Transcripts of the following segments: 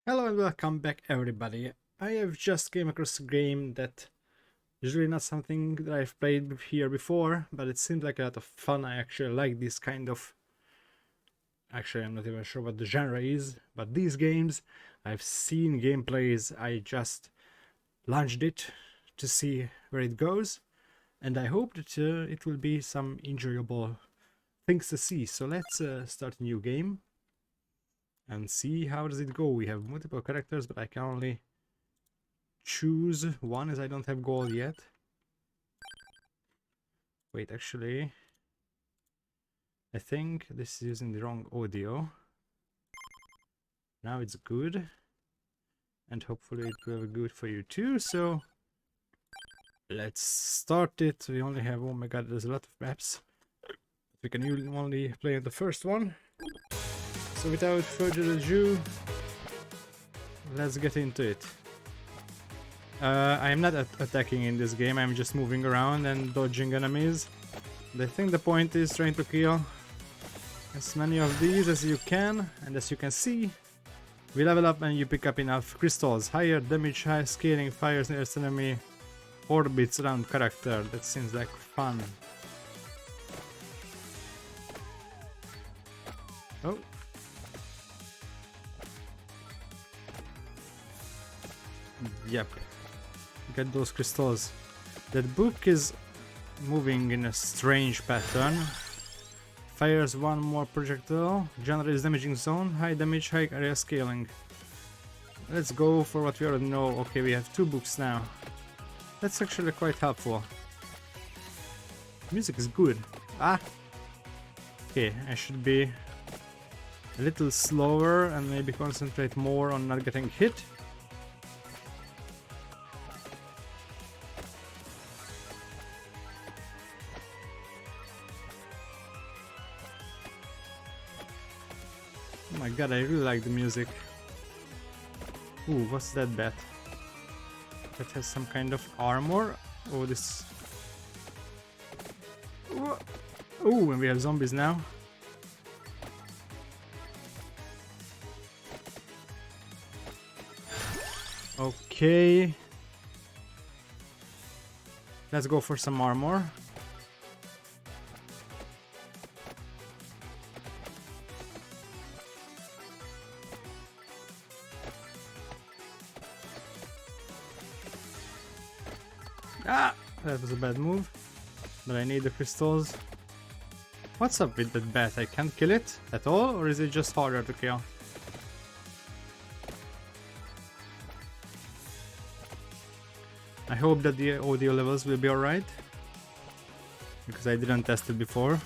Hello and welcome back everybody. I have just came across a game that is really not something that I've played here before, but it seems like a lot of fun. I actually like this kind of... Actually, I'm not even sure what the genre is, but these games, I've seen gameplays, I just launched it to see where it goes, and I hope that it will be some enjoyable things to see. So let's start a new game and see how does it go. We have multiple characters, but I can only choose one as I don't have gold yet. Wait, actually, I think this is using the wrong audio. Now it's good, and hopefully it will be good for you too. So let's start it. We only have, oh my god, there's a lot of maps. We can only play on the first one. So without further ado, let's get into it. I am not attacking in this game, I'm just moving around and dodging enemies. And I think the point is trying to kill as many of these as you can, and as you can see, we level up and you pick up enough crystals. Higher damage, high scaling, fires nearest enemy, orbits around character. That seems like fun. Oh. Yep. Get those crystals. That book is moving in a strange pattern. Fires one more projectile. Generates damaging zone. High damage, high area scaling. Let's go for what we already know. Okay, we have 2 books now. That's actually quite helpful. Music is good. Ah! Okay, I should be a little slower and maybe concentrate more on not getting hit. Oh my god, I really like the music. Ooh, what's that bat? That has some kind of armor? Oh, this... Ooh, and we have zombies now. Okay. Let's go for some armor. Ah! That was a bad move. But I need the crystals. What's up with that bat? I can't kill it at all, or is it just harder to kill? I hope that the audio levels will be alright, because I didn't test it before.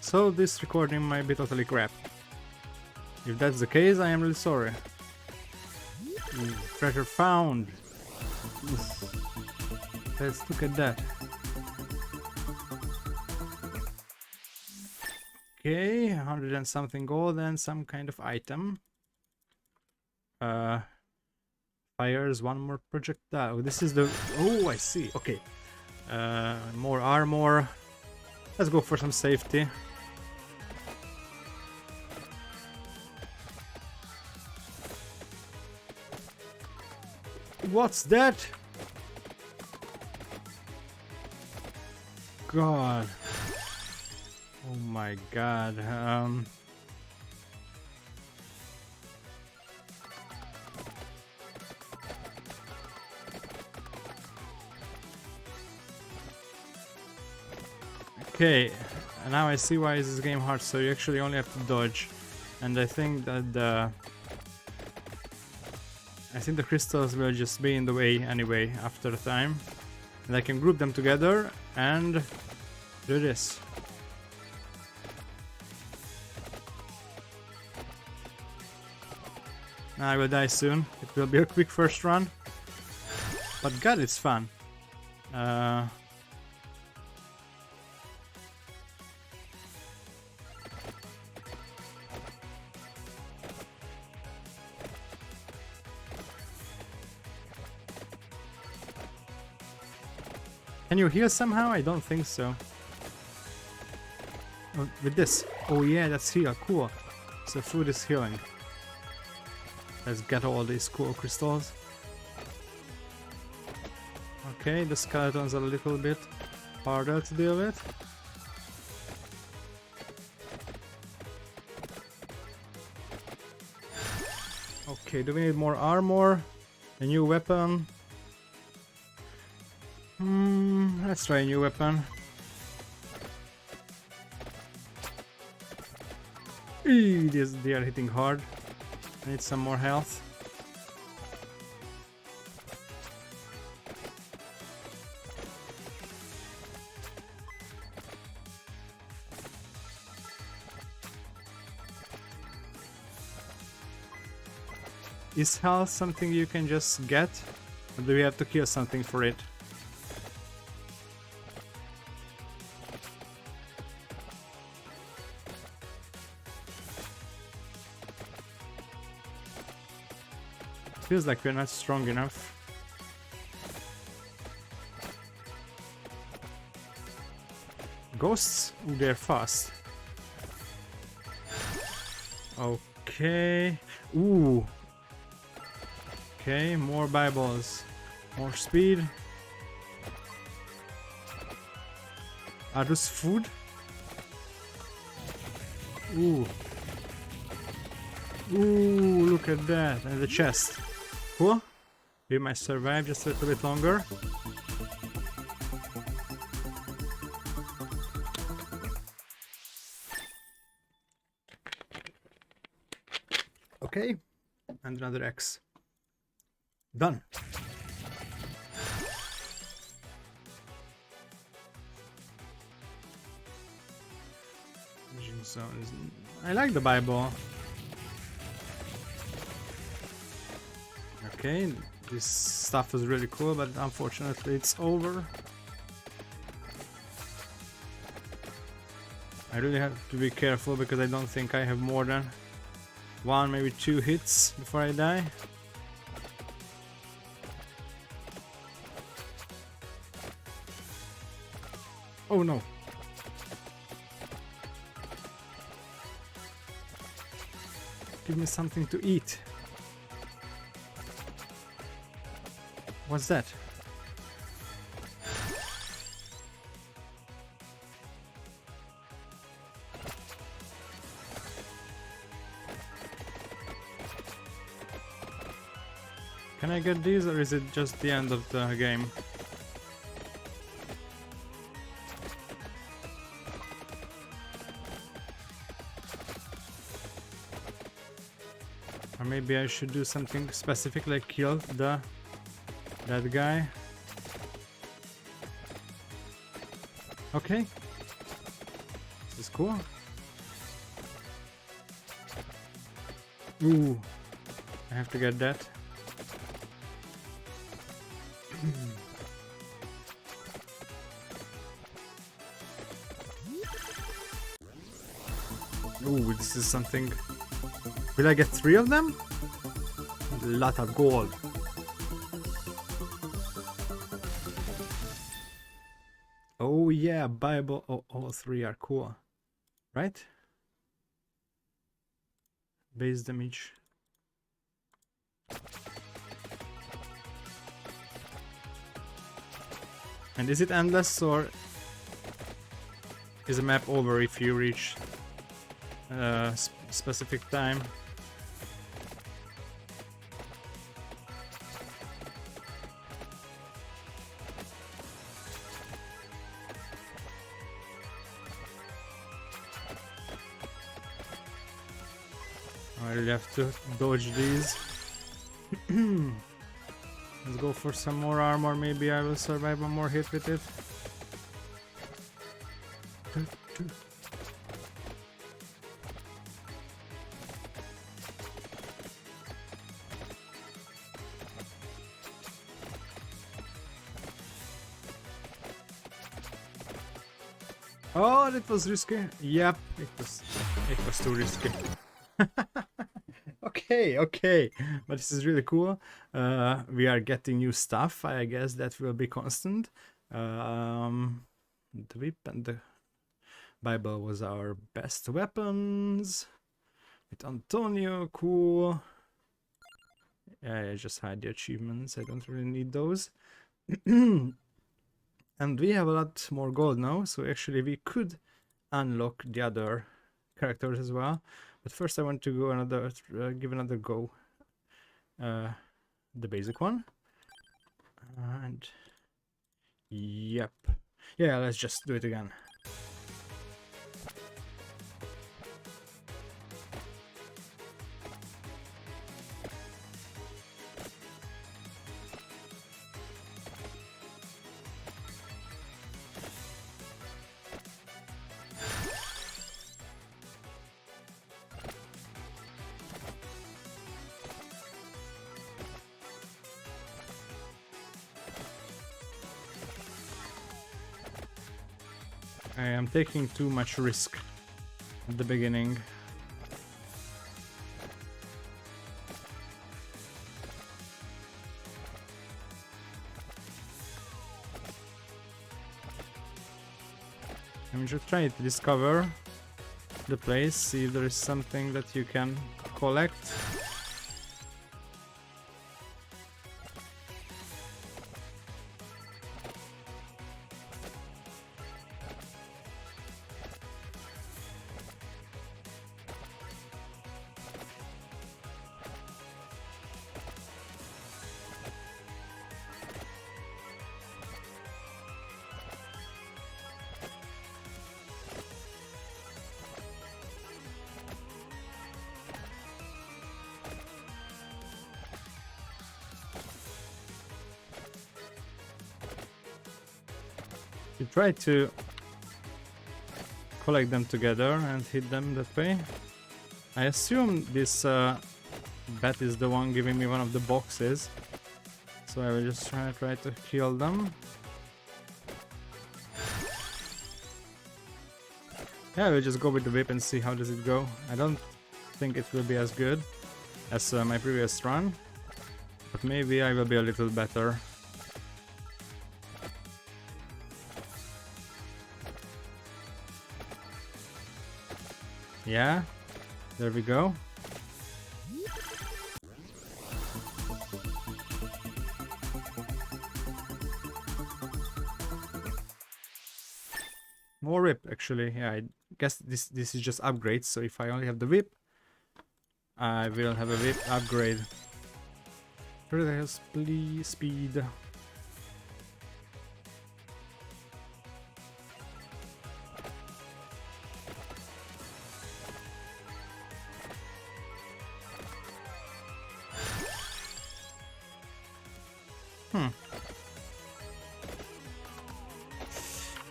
So this recording might be totally crap. If that's the case, I am really sorry. Treasure found! Let's look at that. Okay, 100 and something gold and some kind of item. Fires one more projectile. This is the... Oh, I see. Okay. More armor. Let's go for some safety. What's that? God. Oh my god. Okay, now I see why is this game hard. So you actually only have to dodge, and I think that the crystals will just be in the way anyway after a time, and I can group them together and do this. Now I will die soon. It will be a quick first run, but god, it's fun. Can you heal somehow? I don't think so. With this. Oh yeah, that's heal. Cool. So food is healing. Let's get all these cool crystals. Okay, the skeletons are a little bit harder to deal with. Okay, do we need more armor? A new weapon? Let's try a new weapon. Eee, they are hitting hard. I need some more health. Is health something you can just get? Or do we have to kill something for it? Feels like we're not strong enough. Ghosts? Ooh, they're fast. Okay. Ooh. Okay, more Bibles. More speed. Are those food? Ooh. Ooh, look at that. And the chest. Cool. We might survive just a little bit longer. Okay. And another X. Done. Vision zones. I like the Bible. Okay, this stuff is really cool, but unfortunately it's over. I really have to be careful because I don't think I have more than one, maybe 2 hits before I die. Oh no. Give me something to eat. What's that? Can I get these, or is it just the end of the game? Or maybe I should do something specific, like kill that guy. Okay. This is cool. Ooh. I have to get that. Ooh, this is something. Will I get 3 of them? A lot of gold. Oh yeah, Bible. Oh, all 3 are cool. Right? Base damage. And is it endless, or is the map over if you reach a specific time? I really have to dodge these. Let's go for some more armor. Maybe I will survive one more hit with it. Oh, that was risky. Yep, it was too risky. Okay, but this is really cool. We are getting new stuff. I guess that will be constant. The whip and the Bible was our best weapons. With Antonio, cool. Yeah, I just hide the achievements. I don't really need those. And we have a lot more gold now, so actually we could unlock the other characters as well. But first I want to go give another go. The basic one. And yep. Yeah, let's just do it again. I am taking too much risk at the beginning. I'm just trying to discover the place, see if there is something that you can collect. You try to collect them together and hit them that way. I assume this bat is the one giving me one of the boxes, so I will just try to kill them. Yeah, we'll just go with the whip and see how does it go. I don't think it will be as good as my previous run, but maybe I will be a little better. Yeah, there we go. More whip, actually. Yeah, I guess this is just upgrades, so if I only have the whip, I will have a whip upgrade. Please, speed.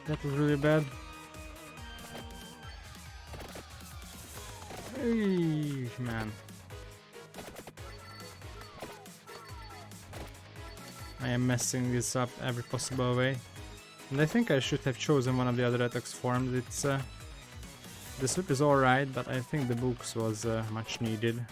That was really bad. Hey, man. I am messing this up every possible way. And I think I should have chosen one of the other attacks forms. It's the slip is alright, but I think the books was much needed.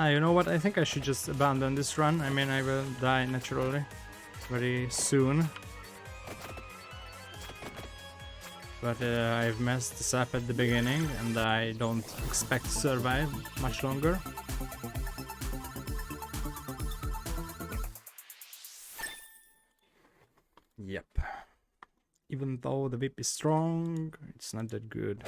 You know what? I think I should just abandon this run. I mean, I will die naturally very soon. But I've messed this up at the beginning and I don't expect to survive much longer. Yep. Even though the whip is strong, it's not that good.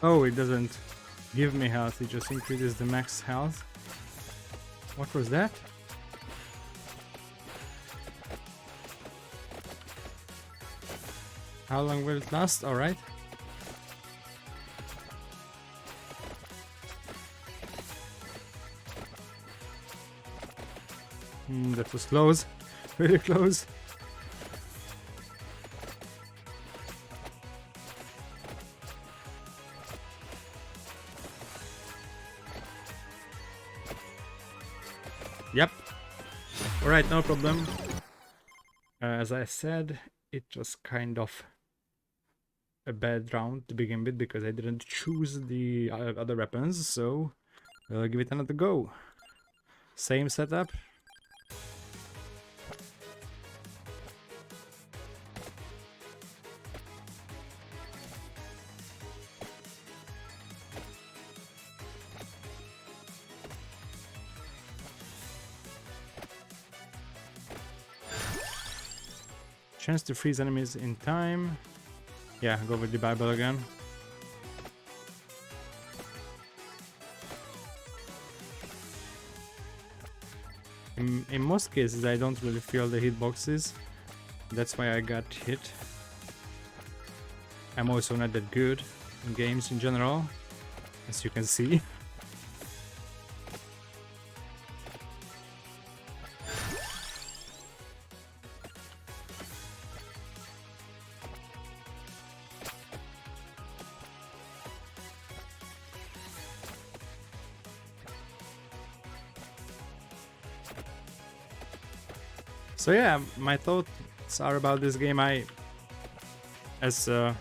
Oh, it doesn't give me health, it just increases the max health. What was that? How long will it last? Alright. That was close. Really close. Yep. Alright, no problem. As I said, it was kind of a bad round to begin with because I didn't choose the other weapons, so I'll give it another go. Same setup. Chance to freeze enemies in time. Yeah, go with the Bible again. In most cases I don't really feel the hitboxes. That's why I got hit. I'm also not that good in games in general, as you can see. So yeah, my thoughts are about this game. So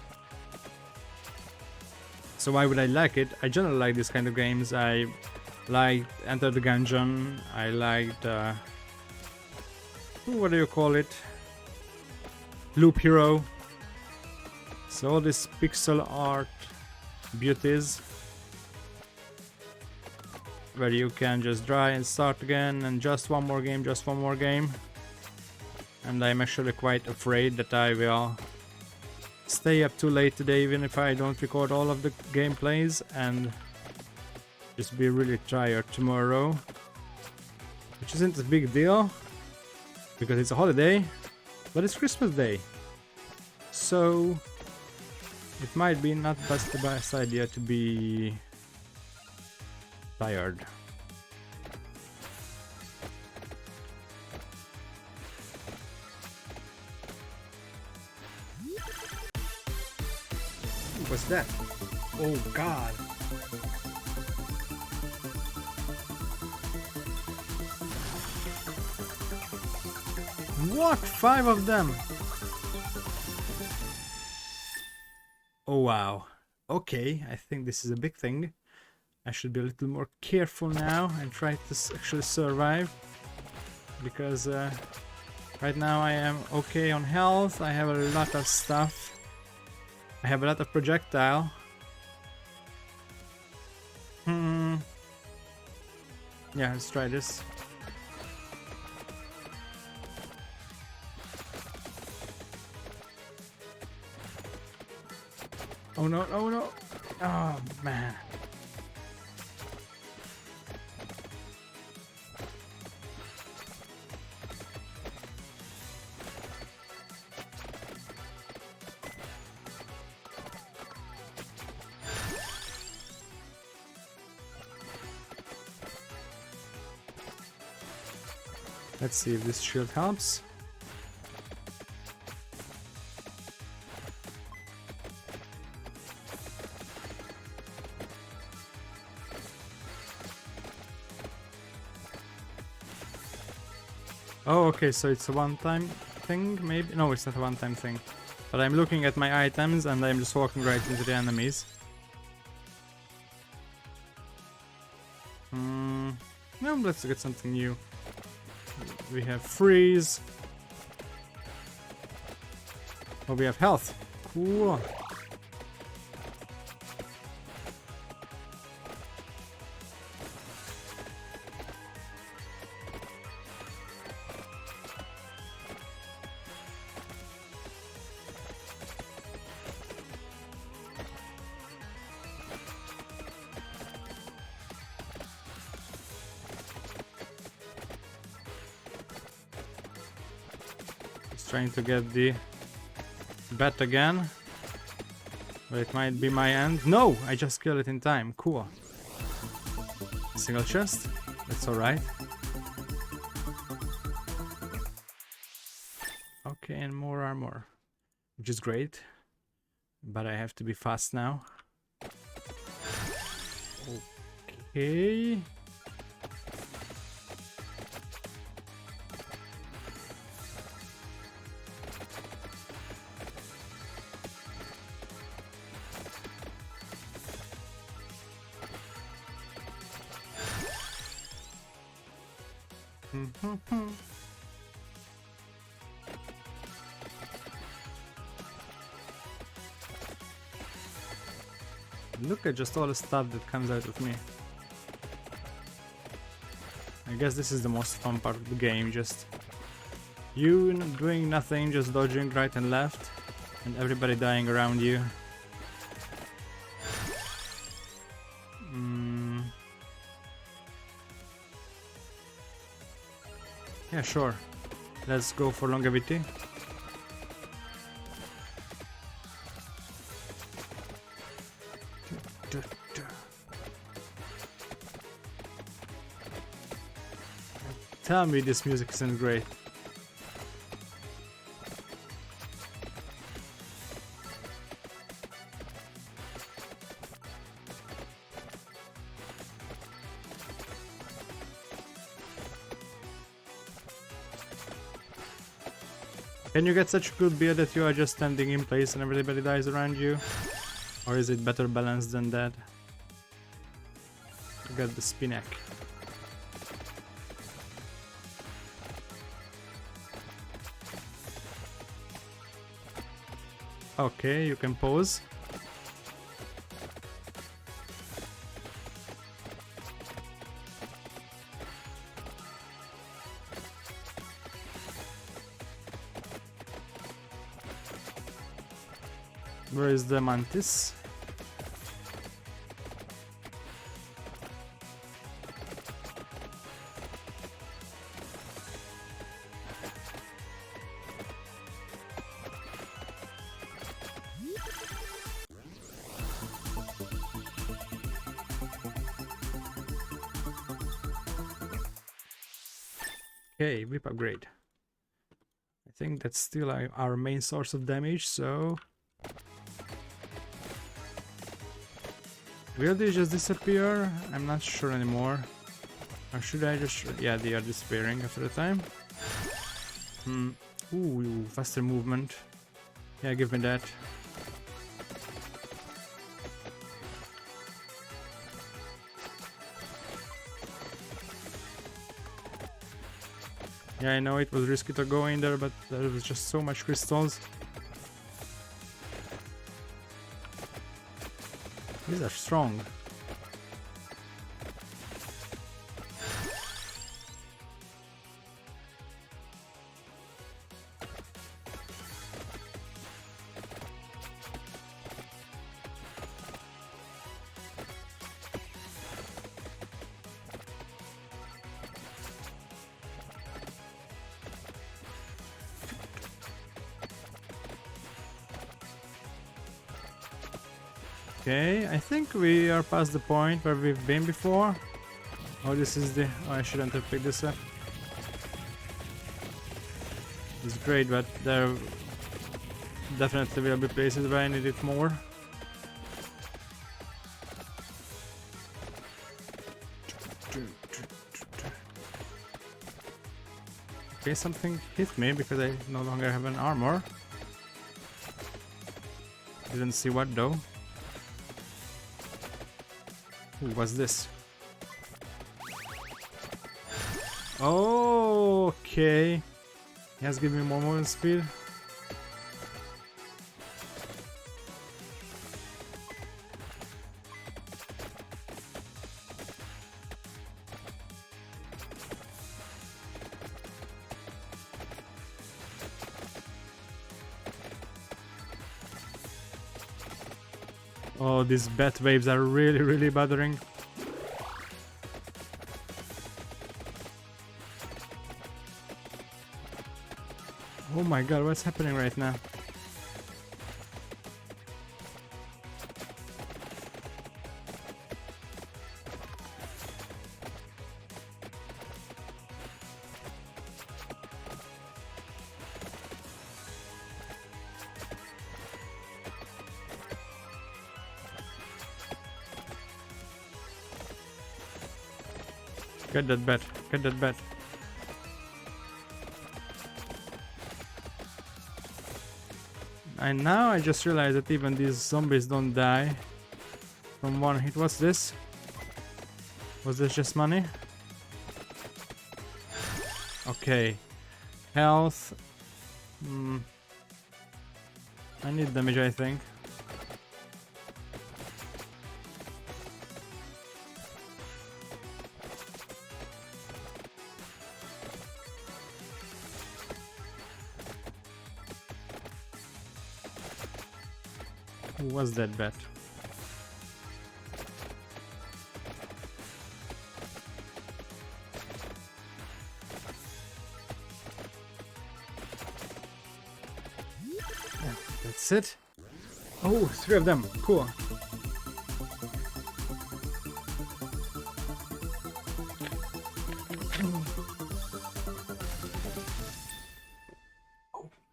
why would I like it? I generally like this kind of games. I liked Enter the Gungeon. I liked what do you call it? Loop Hero. So all these pixel art beauties where you can just try and start again and just one more game, just one more game. And I'm actually quite afraid that I will stay up too late today even if I don't record all of the gameplays and just be really tired tomorrow. Which isn't a big deal because it's a holiday, but it's Christmas Day. So it might be not the best idea to be tired. What's that? Oh god. What? 5 of them? Oh wow. Okay, I think this is a big thing. I should be a little more careful now and try to actually survive. Because right now I am okay on health, I have a lot of stuff. I have a lot of projectile. Yeah, let's try this. Oh no, oh no! Oh man. Let's see if this shield helps. Oh, okay, so it's a one-time thing, maybe? No, it's not a one-time thing. But I'm looking at my items and I'm just walking right into the enemies. No, let's get something new. We have freeze. Oh, we have health. Cool. trying to get the bat again. But it might be my end. No! I just killed it in time. Cool. Single chest. That's alright. Okay, and more armor. Which is great. But I have to be fast now. Okay. Look at just all the stuff that comes out of me. I guess this is the most fun part of the game, just you doing nothing, just dodging right and left, and everybody dying around you. Yeah, sure. Let's go for longevity. Tell me this music isn't great. Can you get such good beer that you are just standing in place and everybody dies around you? Or is it better balanced than that? You got the Spinac. Okay, you can pose. Where is the mantis? Okay, whip upgrade. I think that's still our main source of damage, so... Will they just disappear? I'm not sure anymore. Or should I just... Yeah, they are disappearing after a time. Ooh, faster movement. Yeah, give me that. Yeah, I know it was risky to go in there, but there was just so much crystals. These are strong. Okay, I think we are past the point where we've been before. Oh, this is the... Oh, I shouldn't have picked this up. It's great, but there definitely will be places where I need it more. Okay, something hit me because I no longer have an armor. Didn't see what though. Ooh, what's this? Oh, okay. He has given me more movement speed. Oh, these bat waves are really bothering. Oh my god, what's happening right now? Get that bat, get that bat. And now I just realized that even these zombies don't die from one hit. What's this? Was this just money? Okay. Health. I need damage, I think. Who was that bet? Yeah, that's it. Oh, 3 of them. Cool.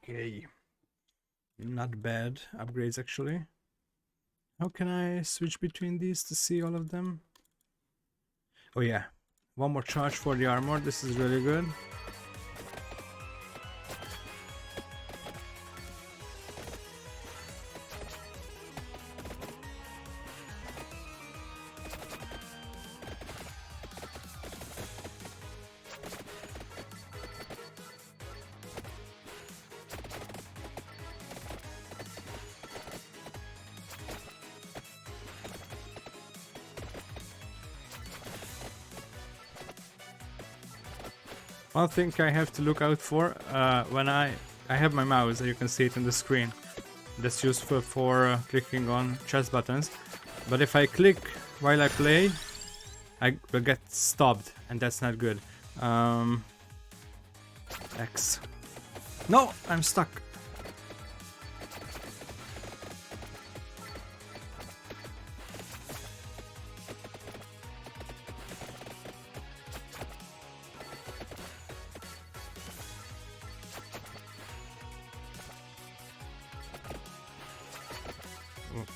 Okay. Not bad upgrades actually. How can I switch between these to see all of them? Oh yeah, one more charge for the armor. This is really good. One thing I have to look out for when I have my mouse, you can see it in the screen. That's useful for clicking on chest buttons. But if I click while I play, I will get stopped, and that's not good. X. No, I'm stuck.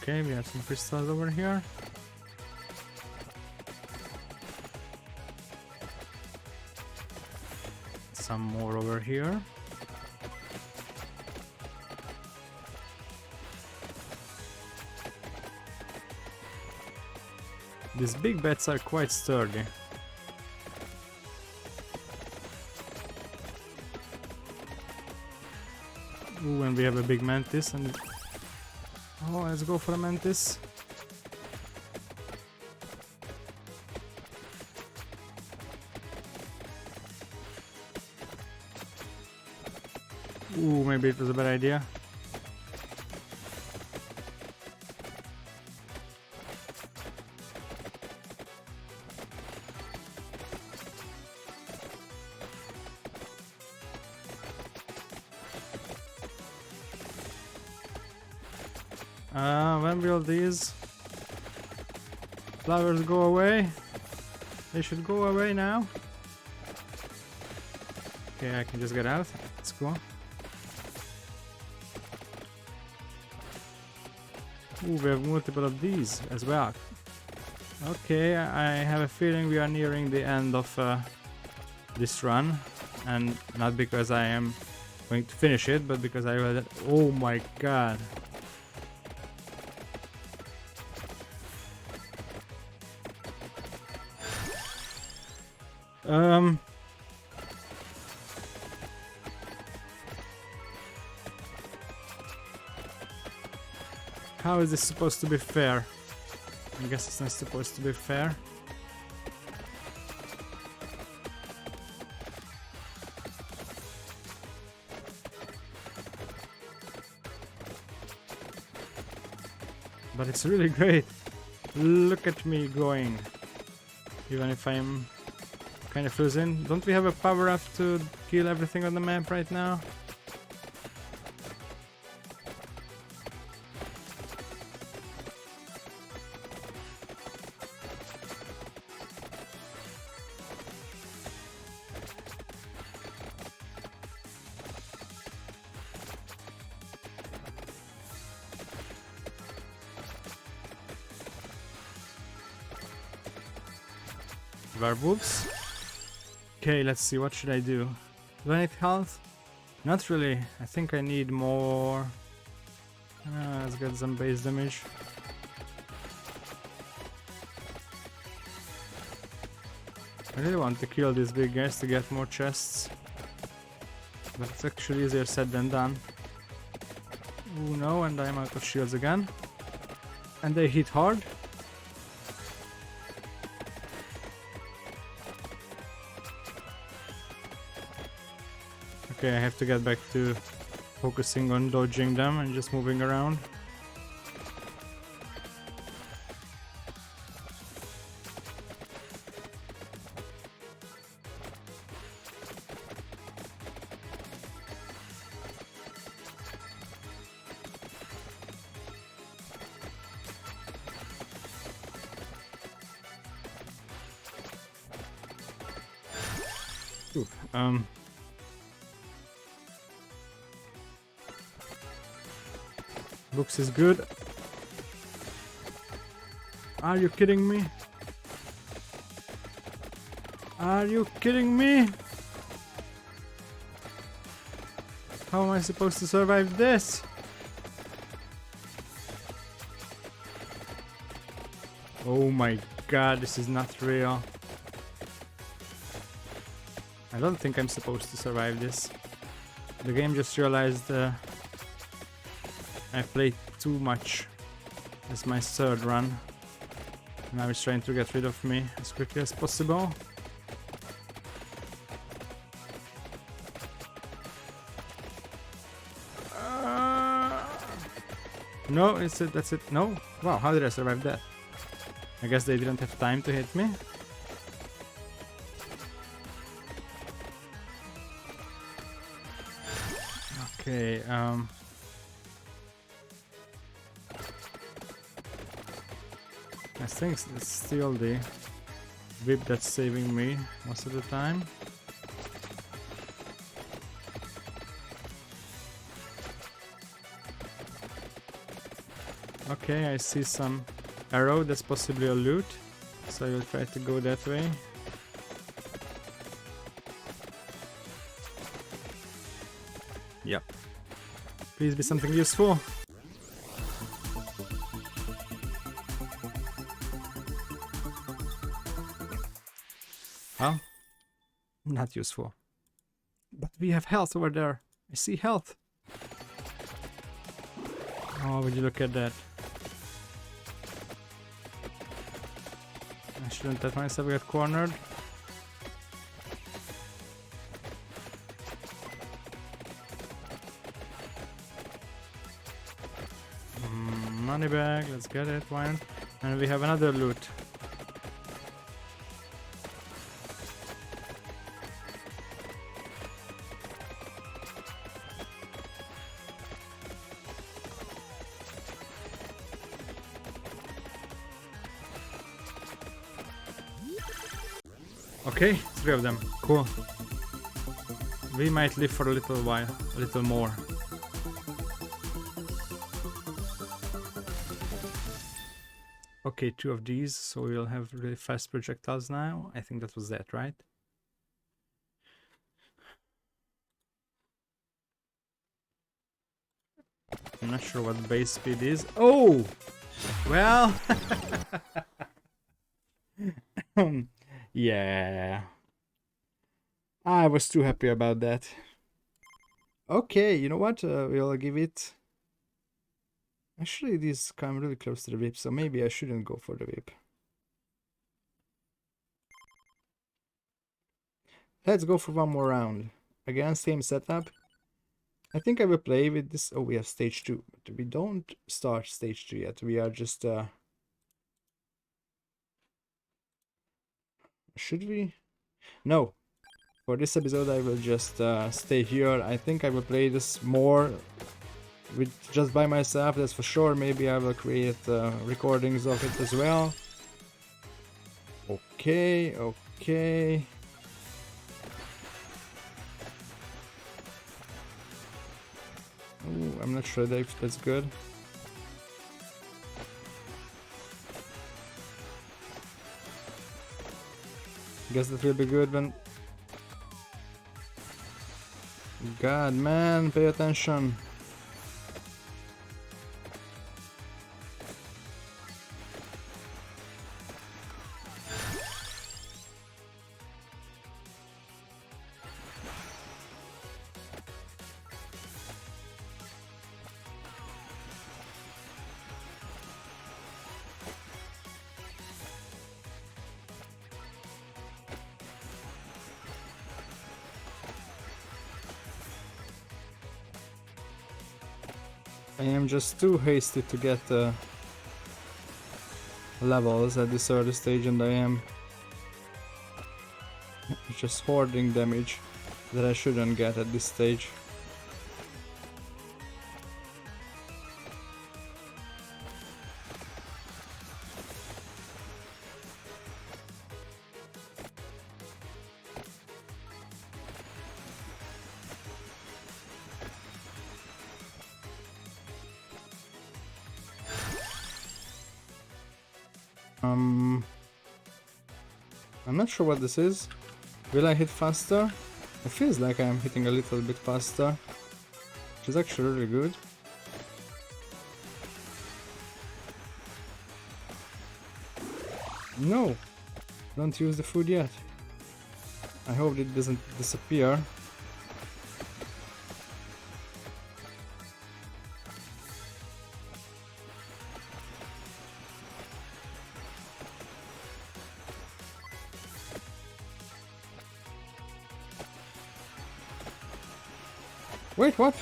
Okay, we have some crystals over here. Some more over here. These big bats are quite sturdy. Ooh, and we have a big mantis and... Oh, let's go for a mantis. Ooh, maybe it was a bad idea. When will these flowers go away? They should go away now. Okay, I can just get out. That's cool. Ooh, we have multiple of these as well. Okay, I have a feeling we are nearing the end of this run, and not because I am going to finish it, but because I will... Oh my god. How is this supposed to be fair? I guess it's not supposed to be fair. But it's really great. Look at me going. Even if I'm kind of frozen. Don't we have a power up to kill everything on the map right now? werewolves. Okay, let's see, what should I do? Do I need health? Not really. I think I need more. Let's get some base damage. I really want to kill these big guys to get more chests. But it's actually easier said than done. Oh no, and I'm out of shields again. And they hit hard. Okay, I have to get back to focusing on dodging them and just moving around. Ooh, looks is good. Are you kidding me? Are you kidding me? How am I supposed to survive this? Oh my god, this is not real. I don't think I'm supposed to survive this. The game just realized I played too much. It's my third run. Now it's trying to get rid of me as quickly as possible. No, it's it, that's it. No? Wow, how did I survive that? I guess they didn't have time to hit me. Okay, I think it's still the whip that's saving me most of the time. Okay, I see some arrow, that's possibly a loot, so I will try to go that way. Yep. Please be something useful. Well, not useful. But we have health over there. I see health. Oh, would you look at that? I shouldn't let myself get cornered. Money bag, let's get it, why not? And we have another loot. Okay, 3 of them, cool. We might live for a little while, a little more. Okay, 2 of these, so we'll have really fast projectiles now. I think that was that, right? I'm not sure what base speed is. Oh! Well... yeah. I was too happy about that. Okay, you know what? We'll give it... Actually, these come really close to the whip, so maybe I shouldn't go for the whip. Let's go for one more round. Again, same setup. I think I will play with this. Oh, we have stage 2, but we don't start stage 2 yet. We are just... Should we? No. For this episode, I will just stay here. I think I will play this more with just by myself, that's for sure. Maybe I will create recordings of it as well. Okay, okay. Ooh, I'm not sure if that's good. Guess that will be good when... God, man, pay attention. I am just too hasty to get levels at this early stage, and I am just hoarding damage that I shouldn't get at this stage. I'm not sure what this is. Will I hit faster? It feels like I'm hitting a little bit faster, which is actually really good. No! Don't use the food yet. I hope it doesn't disappear. Wait, what?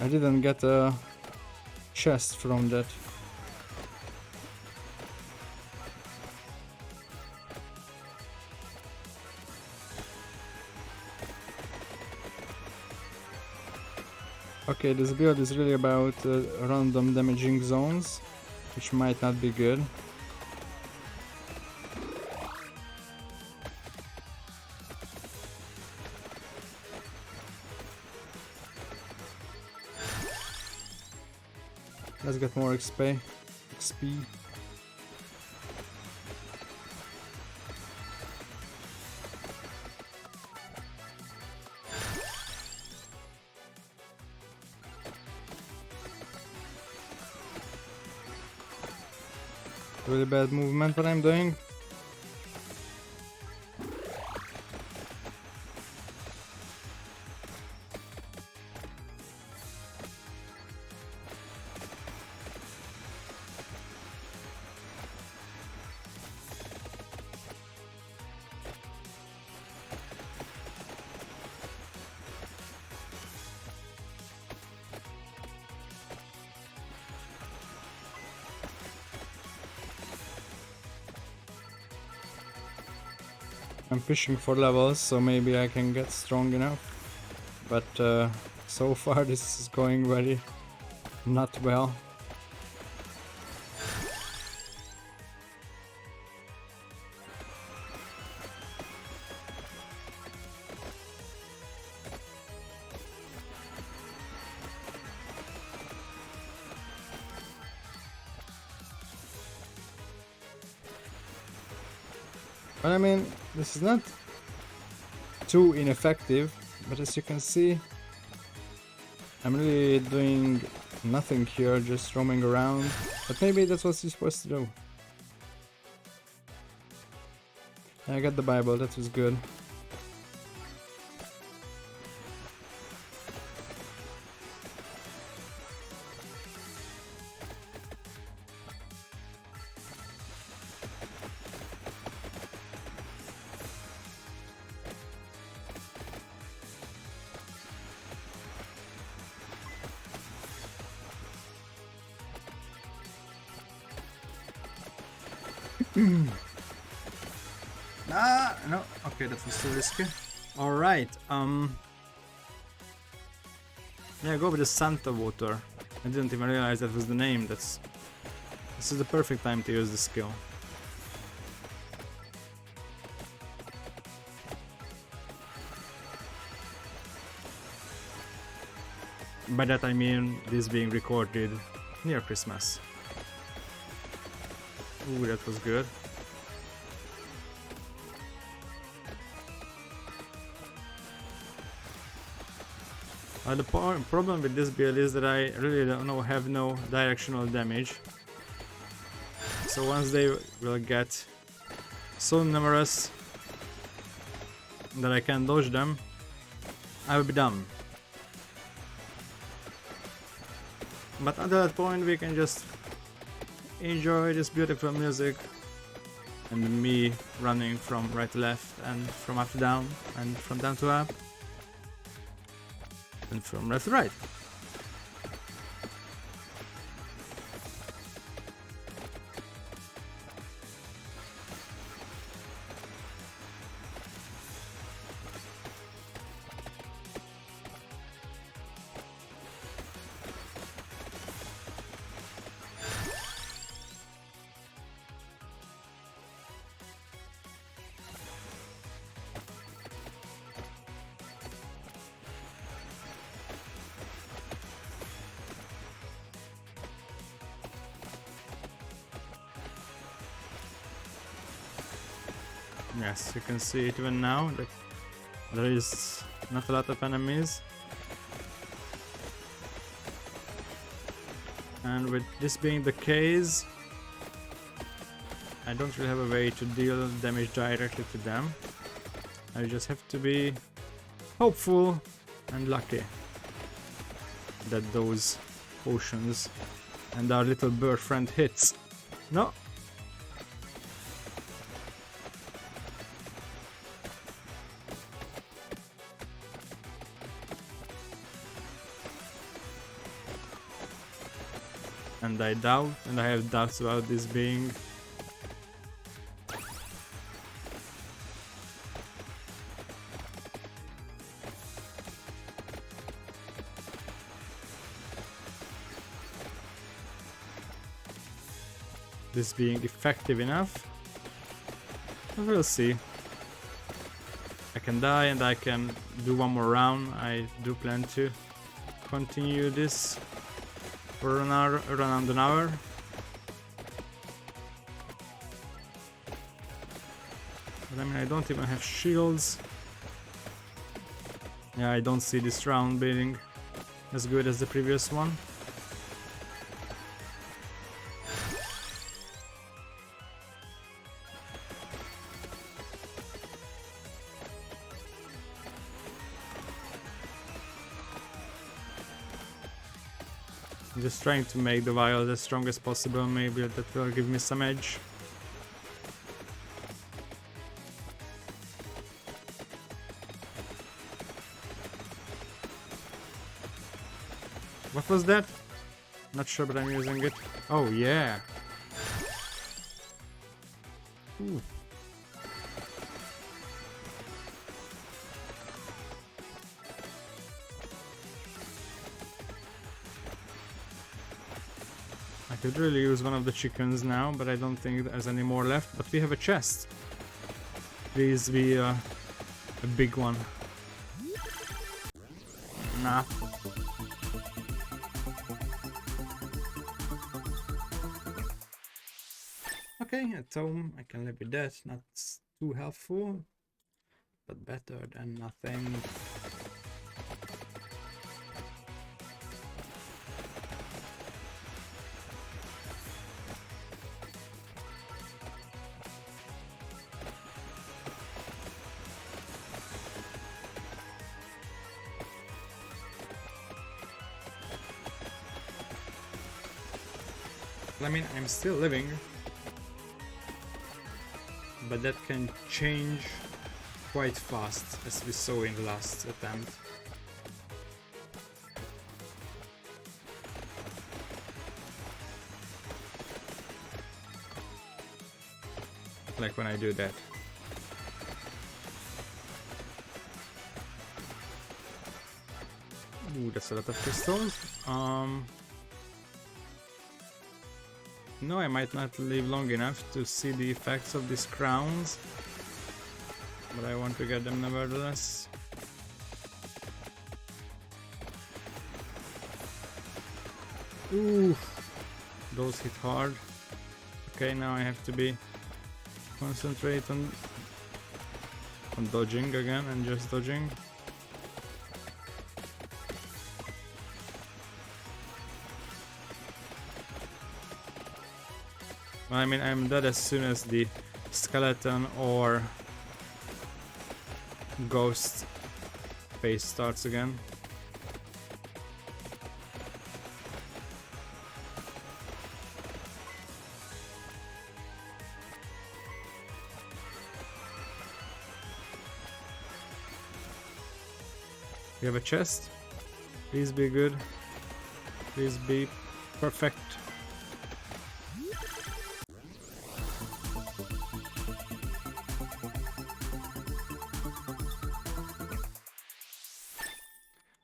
I didn't get a chest from that. Okay, this build is really about random damaging zones, which might not be good. Let's get more XP. Really bad movement what I'm doing. I'm fishing for levels, so maybe I can get strong enough. But so far this is going very not well. But I mean, this is not too ineffective, but as you can see, I'm really doing nothing here, just roaming around. But maybe that's what you're supposed to do. I got the Bible, that was good. No, okay, that was too risky. Alright, yeah, go with the Santa water. I didn't even realize that was the name. This is the perfect time to use the skill. By that I mean this being recorded near Christmas. Ooh, that was good. The problem with this build is that I really have no directional damage. So once they will get so numerous that I can dodge them, I will be done. But at that point we can just enjoy this beautiful music and me running from right to left and from up to down and from down to up and from left to right. Yes, you can see it even now that there is not a lot of enemies. And with this being the case, I don't really have a way to deal damage directly to them. I just have to be hopeful and lucky that those potions and our little bird friend hits. No. And I doubt, and I have doubts about this being effective enough. We'll see. I can die and I can do one more round. I do plan to continue this for around an hour. But I mean, I don't even have shields. Yeah, I don't see this round being as good as the previous one. I'm just trying to make the vial as strong as possible, maybe that will give me some edge. What was that? Not sure, but I'm using it. Oh yeah! Ooh. I could really use one of the chickens now, but I don't think there's any more left. But we have a chest. Please be a big one. Nah. Okay, a tome. I can live with that. Not too helpful, but better than nothing. I mean, I'm still living, but that can change quite fast, as we saw in the last attempt. Like when I do that. Ooh, that's a lot of crystals. No, I might not live long enough to see the effects of these crowns, but I want to get them nevertheless. Ooh, those hit hard. Okay, now I have to be concentrate on dodging again and just dodging. I mean, I'm dead as soon as the skeleton or ghost phase starts again. We have a chest. Please be good. Please be perfect.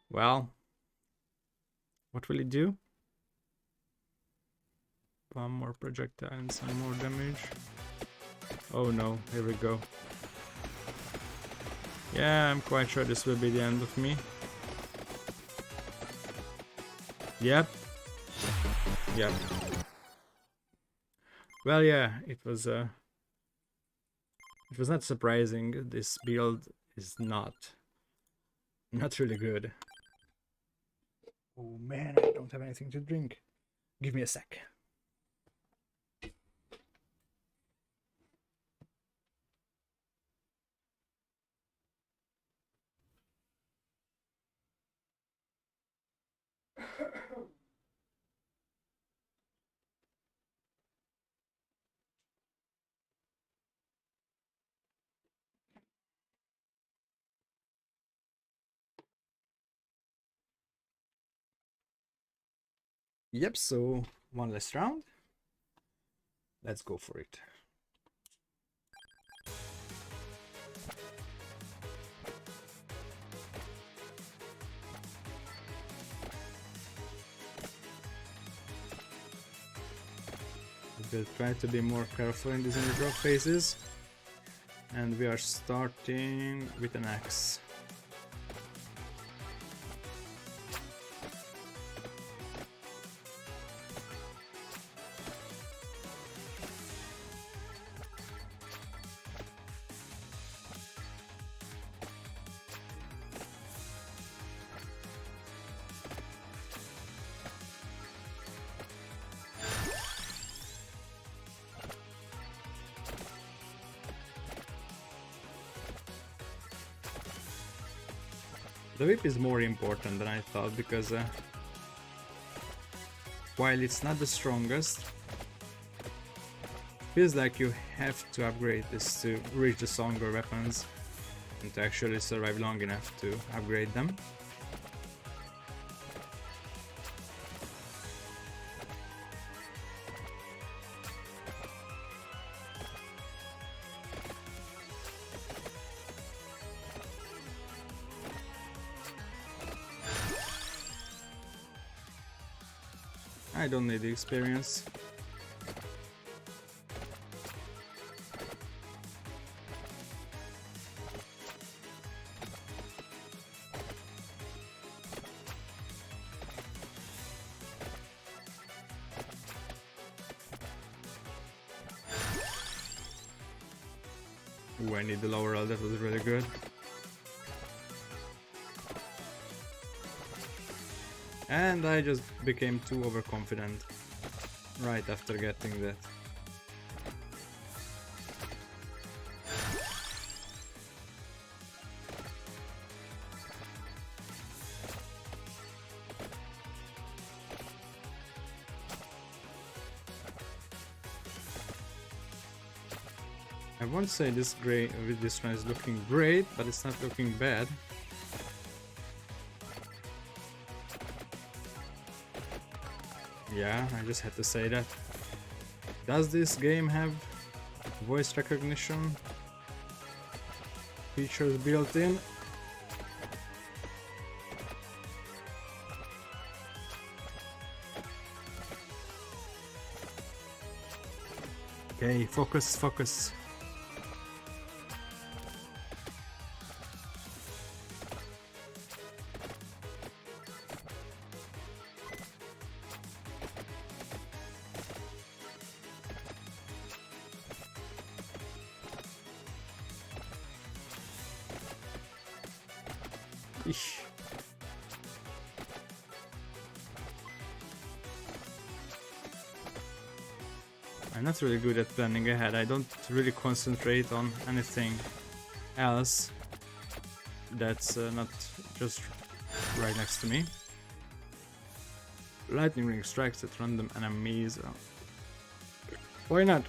Well, what will it do? One more projectile and some more damage. Oh no, here we go. Yeah, I'm quite sure this will be the end of me. Yep. Yep. Well, yeah, it was not surprising. This build is not really good. Oh man, I don't have anything to drink. Give me a sec. Yep, so one last round. Let's go for it. We'll try to be more careful in these drop phases. And we are starting with an axe. The whip is more important than I thought because while it's not the strongest, feels like you have to upgrade this to reach the stronger weapons and to actually survive long enough to upgrade them. I don't need the experience. Ooh, I need the lower roll, that was really good. And I just became too overconfident right after getting that. I won't say this one is looking great, but it's not looking bad. Yeah, I just had to say that. Does this game have voice recognition features built in? Okay, focus, focus. Eesh. I'm not really good at planning ahead. I don't really concentrate on anything else that's not just right next to me. Lightning ring strikes at random enemies. Why not?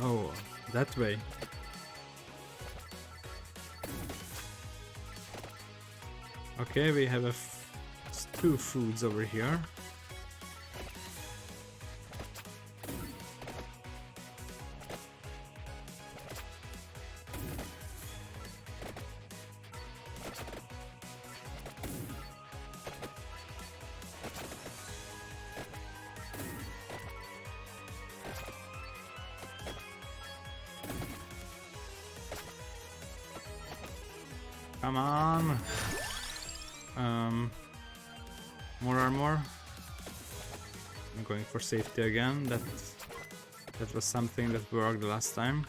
Oh, that way. Okay, we have two foods over here. Come on. More armor. I'm going for safety again. That was something that worked the last time.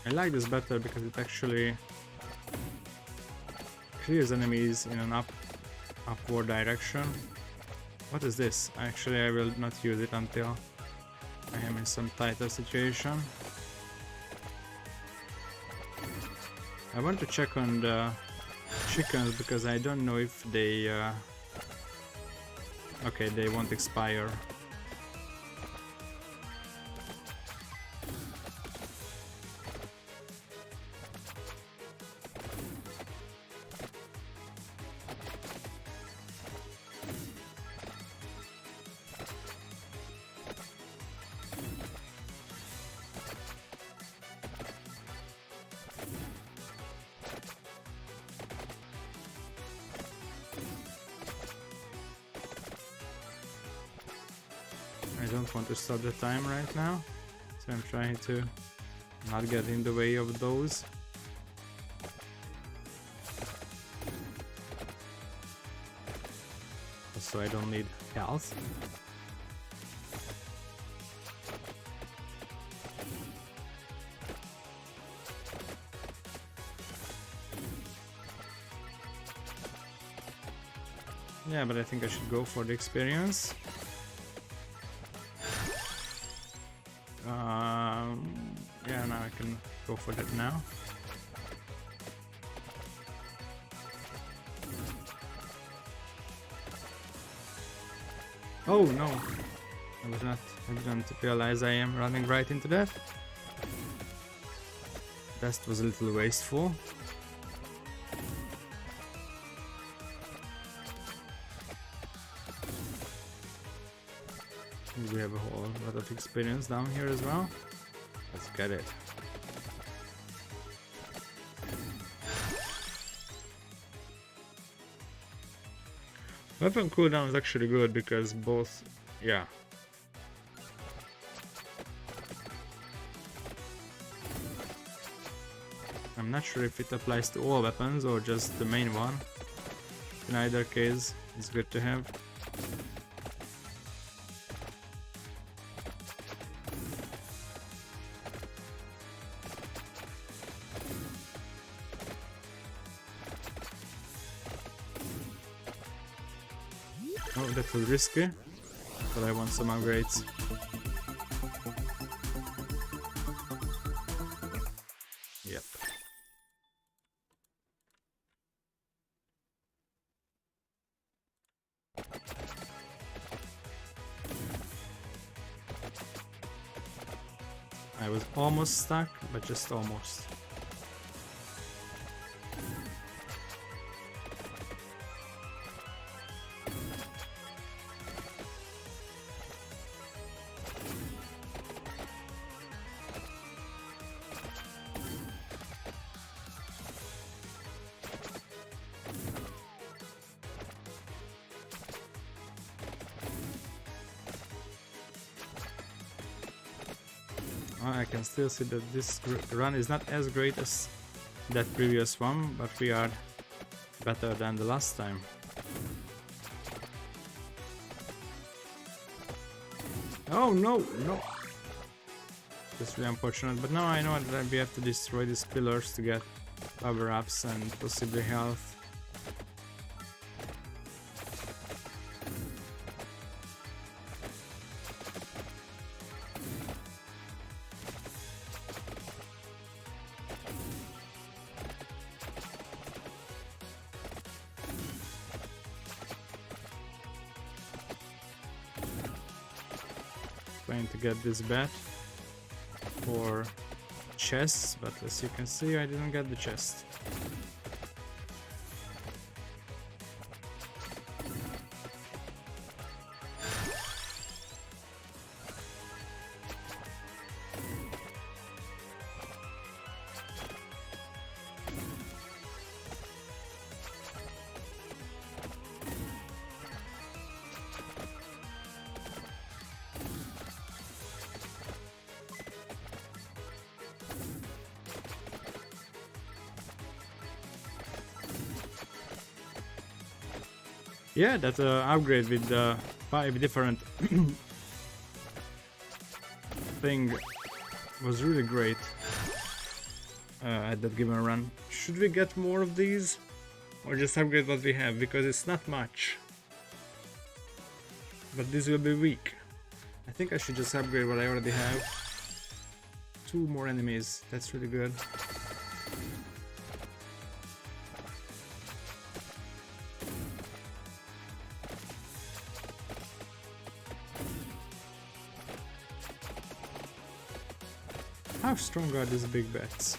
I like this better because it actually clears enemies in an upward direction. What is this? Actually, I will not use it until I am in some tighter situation. I want to check on the chickens because I don't know if they... okay, they won't expire. I don't want to stop the time right now, so I'm trying to not get in the way of those. So I don't need health. Yeah, but I think I should go for the experience. Yeah, now I can go for that now. Oh no! I didn't realize I am running right into that. That was a little wasteful. We have a whole lot of experience down here as well. Let's get it. Weapon cooldown is actually good because both, yeah. I'm not sure if it applies to all weapons or just the main one. In either case, it's good to have. Oh, that was risky, but I want some upgrades. Yep. I was almost stuck, but just almost. I can still see that this run is not as great as that previous one, but we are better than the last time. Oh no, no! That's really unfortunate, but now I know that we have to destroy these pillars to get power-ups and possibly health. Trying to get this bat for chests, but as you can see I didn't get the chest. Yeah, that upgrade with the 5 different thing was really great at that given run. Should we get more of these or just upgrade what we have, because it's not much, but this will be weak. I think I should just upgrade what I already have. 2 more enemies, that's really good. How strong are these big bats?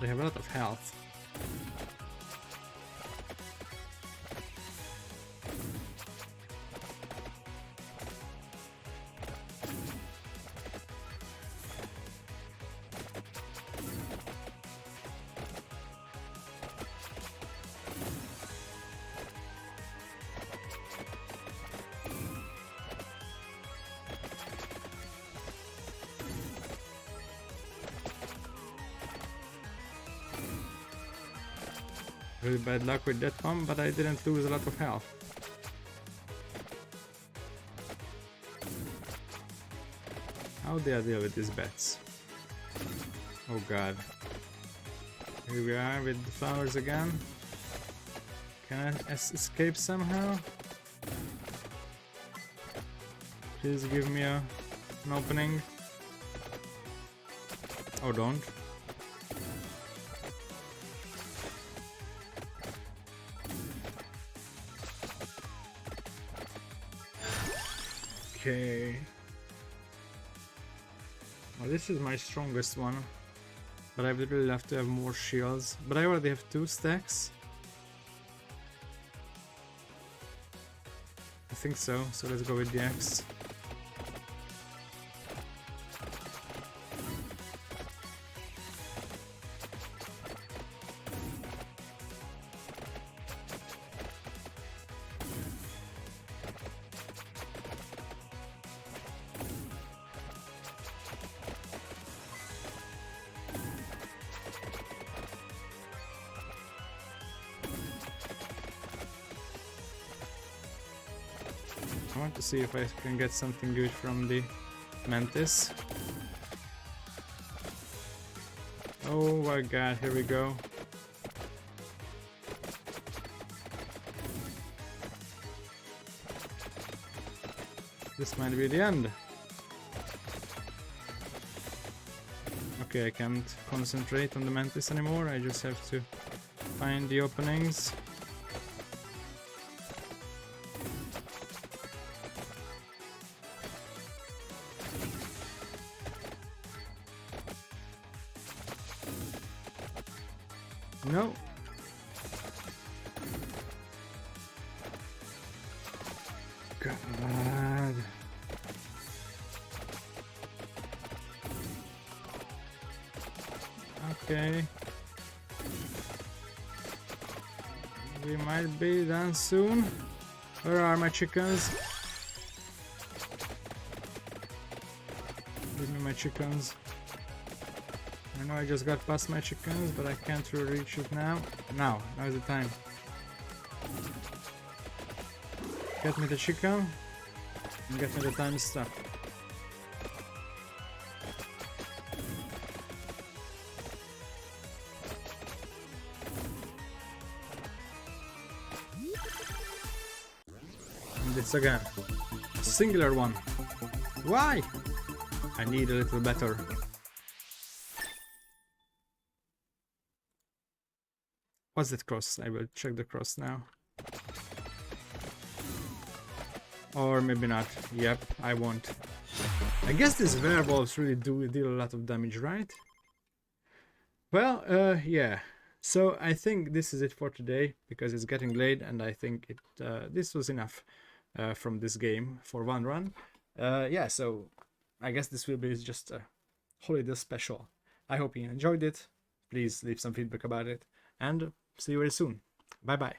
They have a lot of health. Really bad luck with that one, but I didn't lose a lot of health. How do I deal with these bats? Oh god. Here we are with the flowers again. Can I escape somehow? Please give me an opening. Oh, don't. Okay. Well, this is my strongest one, but I would really love to have more shields. But I already have 2 stacks. I think so, so let's go with the axe. I want to see if I can get something good from the mantis. Oh my god, here we go. This might be the end. Okay, I can't concentrate on the mantis anymore, I just have to find the openings. No. God. Okay. We might be done soon. Where are my chickens? Give me my chickens. I know I just got past my chickens, but I can't really reach it now. Now is the time. Get me the chicken and get me the time stuff. And it's again. Singular one. Why? I need a little better. What's that cross? I will check the cross now. Or maybe not. Yep, I won't. I guess these werewolves really do deal a lot of damage, right? Well, yeah. So I think this is it for today, because it's getting late, and I think this was enough from this game for one run. Yeah, so I guess this will be just a holiday special. I hope you enjoyed it. Please leave some feedback about it, and see you very soon. Bye bye.